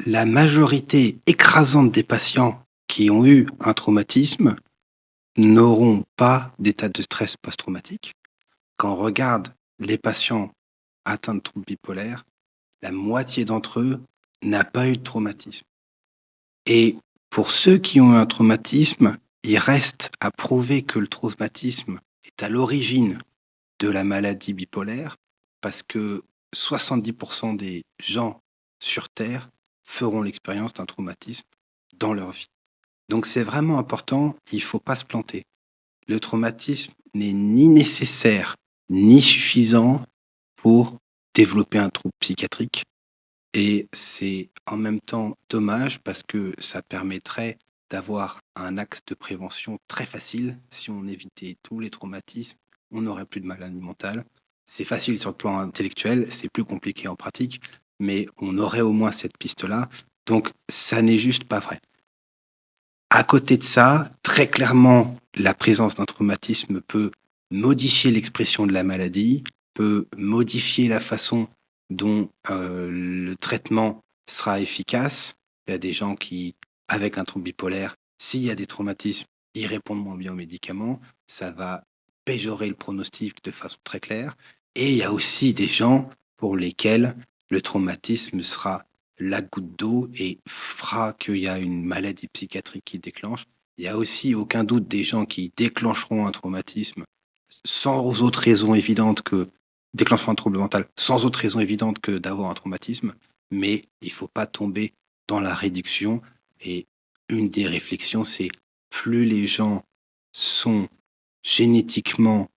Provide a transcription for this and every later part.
la majorité écrasante des patients qui ont eu un traumatisme n'auront pas d'état de stress post-traumatique. Quand on regarde les patients atteints de troubles bipolaires, la moitié d'entre eux n'a pas eu de traumatisme. Et pour ceux qui ont eu un traumatisme, il reste à prouver que le traumatisme est à l'origine de la maladie bipolaire, parce que 70% des gens sur Terre feront l'expérience d'un traumatisme dans leur vie. Donc c'est vraiment important, il ne faut pas se planter. Le traumatisme n'est ni nécessaire ni suffisant pour développer un trouble psychiatrique. Et c'est en même temps dommage parce que ça permettrait d'avoir un axe de prévention très facile. Si on évitait tous les traumatismes, on n'aurait plus de maladie mentale. C'est facile sur le plan intellectuel, c'est plus compliqué en pratique, mais on aurait au moins cette piste-là. Donc ça n'est juste pas vrai. À côté de ça, très clairement, la présence d'un traumatisme peut modifier l'expression de la maladie, peut modifier la façon dont le traitement sera efficace. Il y a des gens qui, avec un trouble bipolaire, s'il y a des traumatismes, ils répondent moins bien aux médicaments. Ça va péjorer le pronostic de façon très claire. Et il y a aussi des gens pour lesquels le traumatisme sera la goutte d'eau et fera qu'il y a une maladie psychiatrique qui déclenche. Il y a aussi aucun doute des gens qui déclencheront un traumatisme sans autre raison évidente que déclencheront un trouble mental, sans autre raison évidente que d'avoir un traumatisme, mais il ne faut pas tomber dans la réduction. Et une des réflexions, c'est plus les gens sont génétiquement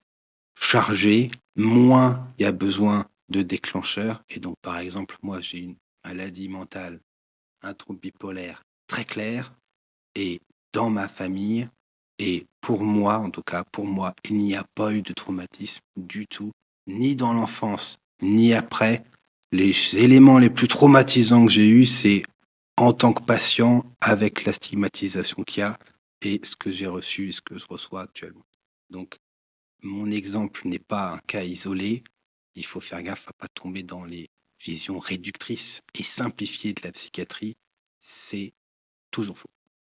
chargés, moins il y a besoin de déclencheurs. Et donc, par exemple, moi, j'ai une maladie mentale, un trouble bipolaire très clair, et dans ma famille, et pour moi, en tout cas, pour moi, il n'y a pas eu de traumatisme du tout, ni dans l'enfance, ni après. Les éléments les plus traumatisants que j'ai eus, c'est en tant que patient, avec la stigmatisation qu'il y a, et ce que j'ai reçu et ce que je reçois actuellement. Donc, mon exemple n'est pas un cas isolé. Il faut faire gaffe à ne pas tomber dans les visions réductrices et simplifiées de la psychiatrie. C'est toujours faux.